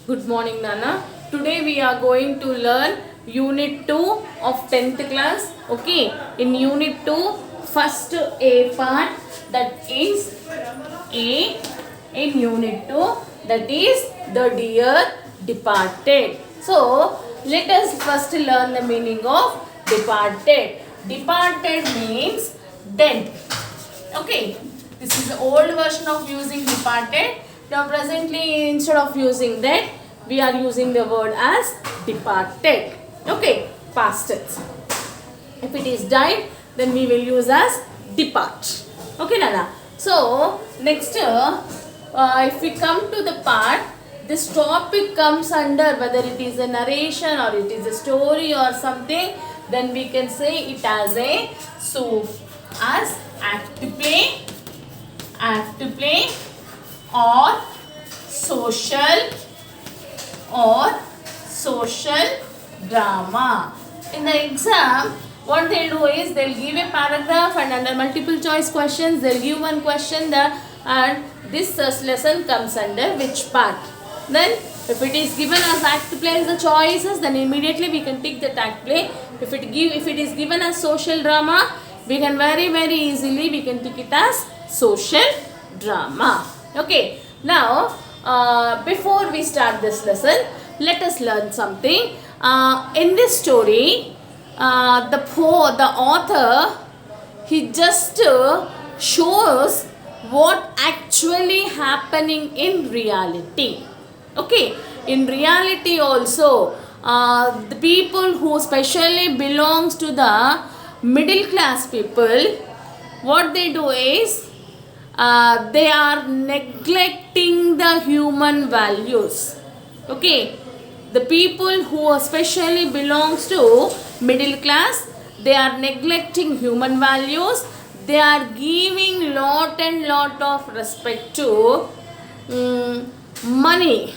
Good morning, Nana. Today we are going to learn Unit 2 of 10th class. Okay, in Unit 2, first A part, that is A in Unit 2, that is the dear departed. So, let us first learn the meaning of departed. Departed means dead. Okay, this is the old version of using departed. Now presently instead of using that, we are using the word as departed. Okay, past tense. If it is died, then we will use as depart. Okay, Nana. So next, if we come to the part, this topic comes under whether it is a narration or it is a story or something, then we can say it as a as act to play or social drama. In the exam, what they do is they'll give a paragraph and under multiple choice questions they'll give one question there, and this lesson comes under which part. Then if it is given as act play as the choices, then immediately we can tick the act play. If it is given as social drama, we can very easily we can tick it as social drama. Okay, now before we start this lesson, let us learn something. In this story, the author, he just shows what actually happening in reality. Okay, in reality also, the people who especially belongs to the middle class people, what they do is they are neglecting the human values. Okay, the people who especially belongs to middle class, they are neglecting human values. They are giving lot of respect to money.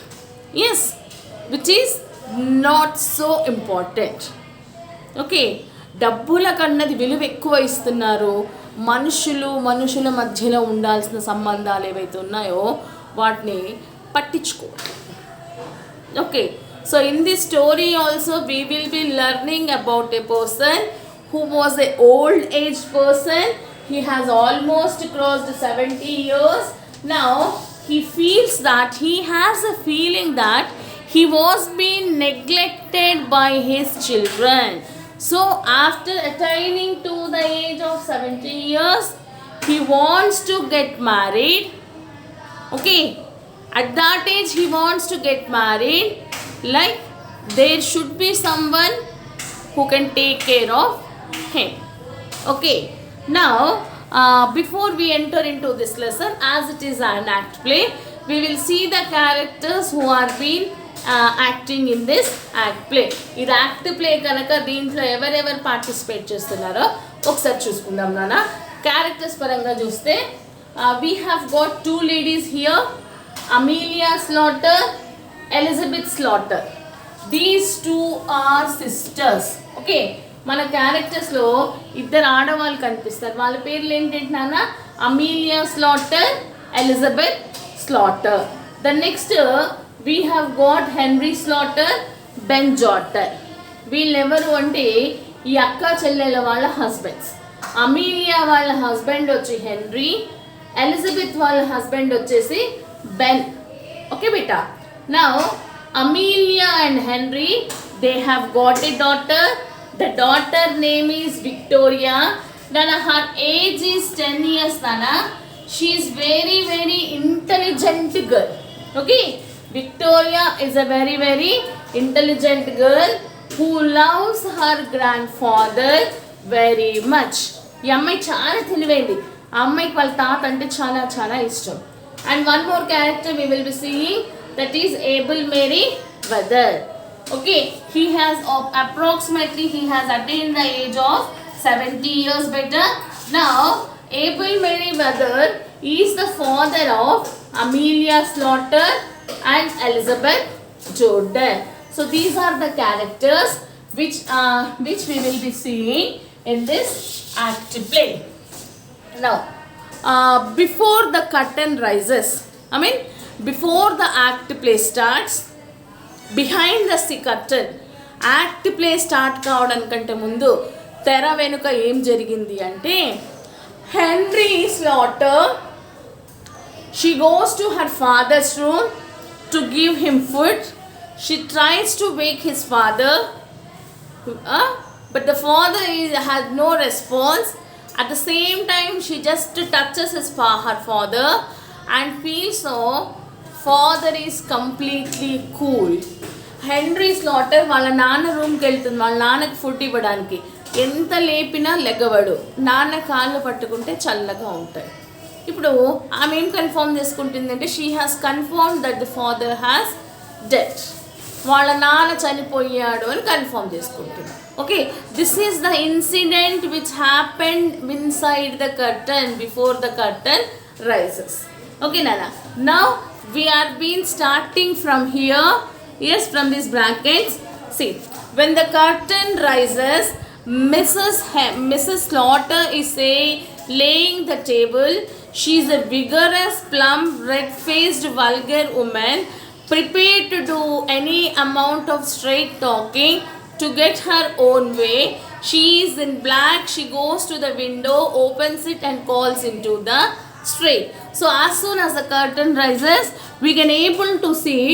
Yes, which is not so important. Okay, డబ్బుల కన్నది విలువ ఎక్కువ ఇస్తున్నారు. మనుషుల మధ్యలో ఉండాల్సిన సంబంధాలు ఏవైతే ఉన్నాయో వాటిని పట్టించుకోవాలి. Okay, so in this story also we will be learning about a person who was an old aged person. He has almost crossed 70 years. Now he feels that he has a feeling that he was being neglected by his children. So after attaining to the age of 70 years, he wants to get married. Okay, at that age he wants to get married. Like there should be someone who can take care of him. Okay, now before we enter into this lesson, as it is an act play, we will see the characters who are being acting in this act play. ఇది act play కనుక దీంట్లో ఎవరెవరు participate చేస్తున్నారో ఒకసారి చూసుకుందాం నాన్న. Characters పరంగా చూస్తే we have got 2 ladies here, Amelia Slaughter, Elizabeth Slaughter. These 2 are sisters. Okay, మన క్యారెక్టర్స్లో ఇద్దరు ఆడవాళ్ళు కనిపిస్తారు. వాళ్ళ పేర్లు ఏంటంటే నాన్న, Amelia Slaughter, Elizabeth Slaughter. The next we have got Henry Slaughter, Ben Jordan. వీళ్ళెవరు అంటే ఈ అక్క చెల్లెల వాళ్ళ హస్బెండ్స్. అమీలియా వాళ్ళ హస్బెండ్ వచ్చి హెన్రీ, ఎలిజబెత్ వాళ్ళ హస్బెండ్ వచ్చేసి Ben. Okay beta, now Amelia and henry, they have got a daughter. The daughter name is Victoria. Nana, her age is 10 years. Nana, she is very intelligent girl. Okay, Victoria is a very intelligent girl who loves her grandfather very much. ఈ అమ్మాయి చాలా తెలివైంది. ఆ అమ్మాయికి వాళ్ళ తాత అంటే చాలా ఇష్టం. And one more character we will be seeing, that is Abel Merriweather. Okay, he has approximately he has attained the age of 70 years better. Now Abel Merriweather is the father of Amelia Slaughter and Elizabeth Jordan. So these are the characters which we will be seeing in this act play. Now, before the curtain rises, before the act play starts, behind the curtain, act play start కావడానికంటే ముందు తెర వెనుక ఏం జరిగింది అంటే, Henry Slaughter, she goes to her father's room to give him food. She tries to wake his father, but the father has no response. At the same time, she just touches her father and feels so father is completely cool. Henry slaughter వాళ్ళ నాన్న రూమ్కి వెళ్తుంది, వాళ్ళ నాన్నకి food ఇవ్వడానికి. ఎంత లేపినా లెగవడు, నాన్న కాళ్ళు పట్టుకుంటే చల్లగా ఉంటాయి. ఇప్పుడు ఆమె ఏం కన్ఫర్మ్ చేసుకుంటుందంటే, she has confirm that the father has death, వాళ్ళ నాన్న చనిపోయాడు అని కన్ఫర్మ్ చేసుకుంటుంది. Okay, this is the incident which happened inside the curtain before the curtain rises. Okay నాన్న, now we are been starting from here. Yes, from these brackets. See, when the curtain rises, Mrs. Slaughter is laying the table. She is a vigorous, plump, red-faced, vulgar woman, prepared to do any amount of straight talking to get her own way. She is in black. She goes to the window, opens it and calls into the street. So as soon as the curtain rises, we can able to see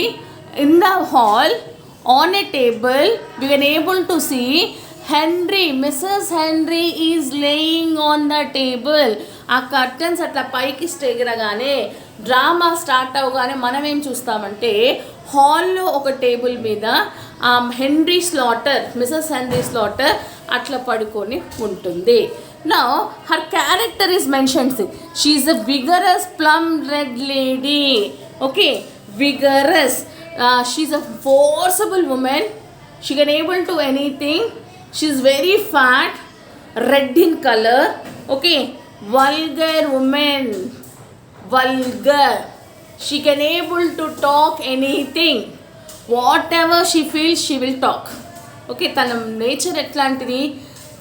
in the hall on a table, we can able to see Henry, Mrs. Henry is laying on the table. ఆ curtains అట్లా పైకి ఎగరగానే, drama start అవగానే మనం ఏం చూస్తామంటే, హాల్లో ఒక table మీద henry slaughter, Mrs henry slaughter అట్లా పడుకొని ఉంటుంది. Now her character is mentioned. She is a vigorous, plump, red lady. Okay, vigorous. She is a forcible woman. She can able to anything. She is very fat, red in color. Okay, vulgar woman, vulgar. She can able to talk anything. Whatever she feels, she will talk. Okay, తన nature ఎట్లాంటిది,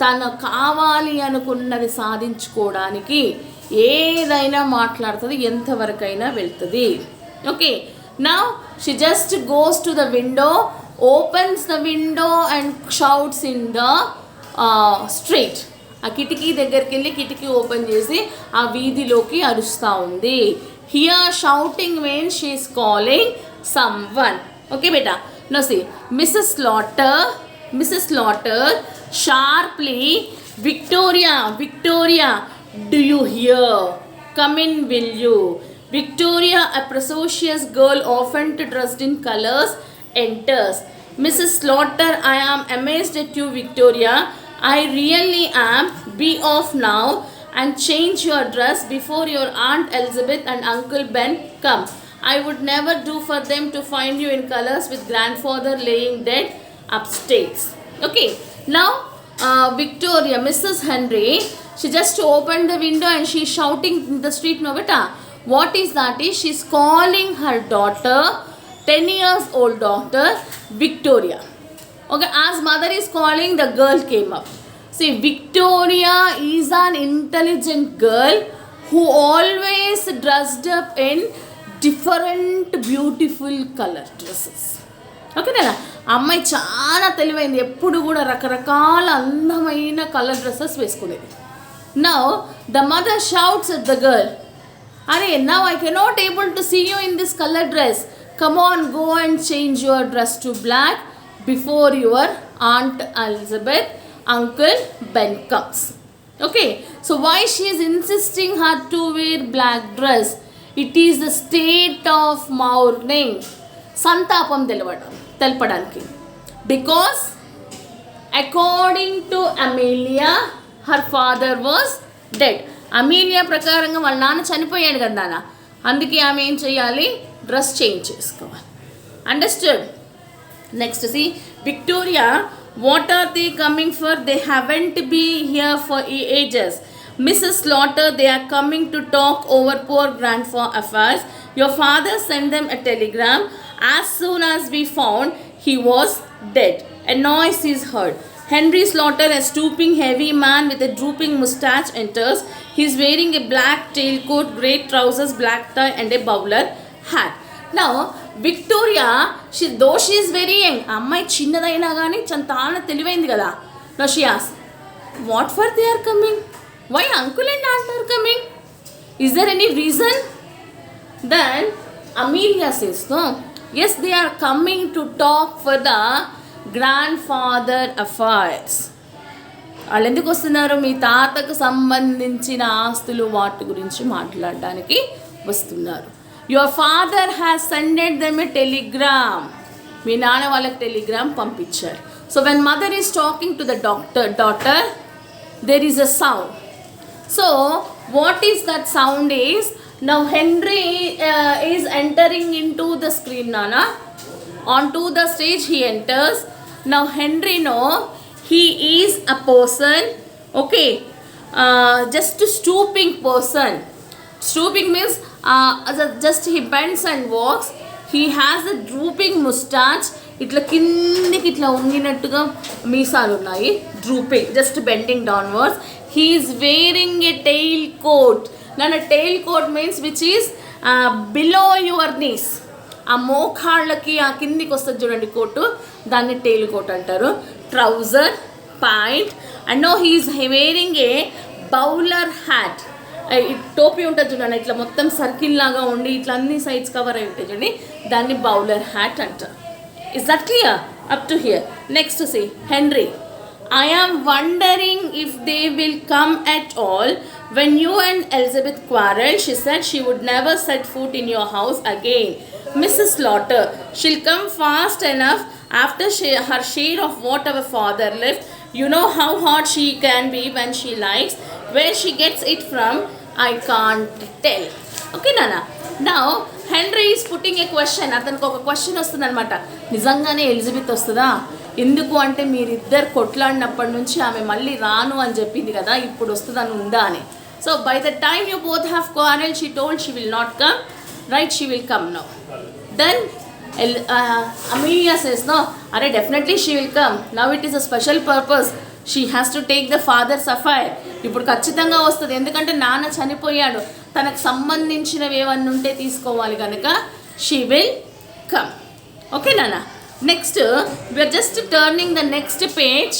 తను కావాలి అనుకున్నది సాధించుకోవడానికి ఏదైనా మాట్లాడుతుంది, ఎంతవరకైనా వెళ్తుంది. Okay, now she just goes to the window, opens the window and shouts in the street. ఆ కిటికీ దగ్గరికి వెళ్ళి కిటికీ ఓపెన్ చేసి ఆ వీధిలోకి అరుస్తూ ఉంది. Here shouting means she is calling someone. Okay బేటా, now see Mrs. Slaughter sharply, Victoria, do you hear? Come in, will you? Victoria, a precocious girl often dressed in colors, enters. Mrs. Slaughter, I am amazed at you, Victoria. I really am. Be off now and change your dress before your Aunt Elizabeth and Uncle Ben come. I would never do for them to find you in colors with grandfather laying dead upstairs. Okay, now Victoria, Mrs. Henry, she just opened the window and she is shouting in the street. No beta, what is that? She is calling her daughter, 10 years old daughter, Victoria. Okay, as mother is calling, the girl came up. See, Victoria is an intelligent girl who always dressed up in different beautiful color dresses. ఓకేనా, అమ్మాయి చాలా తెలివైంది, ఎప్పుడు కూడా రకరకాల అందమైన colour dresses వేసుకునేది. Now the mother shouts at the girl, అరే now I cannot able to see you in this colour dress, come on go and change your dress to black before your aunt Elizabeth uncle Ben comes. Okay, so why she is insisting her to wear black dress? It is the state of mourning, సంతాపం తెలపడానికి. Because according to Amelia her father was dead. Amelia ప్రకారంగా వాళ్ళ నాన్న చనిపోయాడు కదా నాన్న, అందుకే ఆమె ఏం చేయాలి, డ్రెస్ చేంజ్ చేసుకోవాలి. Understood? Next see Victoria, what are they coming for? They haven't be here for ages. Mrs. Slaughter, they are coming to talk over poor grandfather affairs. Your father sent them a telegram. As soon as we found he was dead, a noise is heard. Henry Slaughter, a stooping heavy man with a drooping moustache, enters. He is wearing a black tailcoat, grey trousers, black tie and a bowler hat. Now, Victoria she is very young, ఆ అమ్మాయి చిన్నదైనా కానీ చాలా తెలివైంది కదా. Now she asked, what for they are coming, why uncle and aunt are coming, is there any reason? Then Amelia says, no, yes, they are coming to talk for the grandfather affairs. వాళ్ళు ఎందుకు వస్తున్నారు? మీ తాతకు సంబంధించిన ఆస్తులు వాటి గురించి మాట్లాడడానికి వస్తున్నారు. Your father has sended them a telegram, మీ నాన్న వాళ్ళకి టెలిగ్రామ్ పంపించారు. So when mother is talking to the daughter there is a sound. So what is that sound is, now Henry is entering into the screen, Nana. Onto the stage he enters. Now Henry, no, he is a person, okay, just a stooping person. Stooping means just he bends and walks. He has a drooping mustache. ఇట్లా కిందికి ఇట్లా వంగినట్టుగా మీసాలు ఉన్నాయి, drooping, just bending downwards. He is wearing a tail coat. నన్ను tail coat means which is below your knees, ఆ మోకాళ్ళకి ఆ కిందికి వస్తుంది చూడండి కోటు, దాన్ని టెయిల్ కోట్ అంటారు. Trouser, pant, and no he is wearing a bowler hat. టోపీ ఉంటుంది చూడండి, ఇట్లా మొత్తం సర్కిల్ లాగా ఉండి ఇట్లా అన్ని సైడ్స్ కవర్ అయి ఉంటాయి చూడండి, దాన్ని బౌలర్ హ్యాట్ అంటారు. Is that clear up to here? Next to say Henry, I am wondering if they will come at all. When you and Elizabeth quarrel, she said she would never set foot in your house again. Mrs. Slaughter, she'll come fast enough after her share of what our father left. You know how hot she can be when she likes. Where she gets it from, I can't tell. Okay, Nana. Now henry is putting a question. అతనికి ఒక question వస్తుంది అనమాట, నిజంగానే Elizabeth వస్తుందా? ఎందుకు అంటే మీరిద్దరు కొట్లాడినప్పటి నుంచి ఆమె మళ్ళీ రాను అని చెప్పింది కదా, ఇప్పుడు వస్తుందని ఉందా అని. So by the time you both have quarrel she told she will not come, right? She will come now. Then Amelia says, no, అరే definitely she will come, now it is a special purpose, she has to take the father's affair. ఇప్పుడు ఖచ్చితంగా వస్తుంది, ఎందుకంటే నాన్న చనిపోయాడు, తనకు సంబంధించినవి ఏమన్నా ఉంటే తీసుకోవాలి కనుక షీ విల్ కమ్. ఓకే నాన్న. Next we're just turning the next page.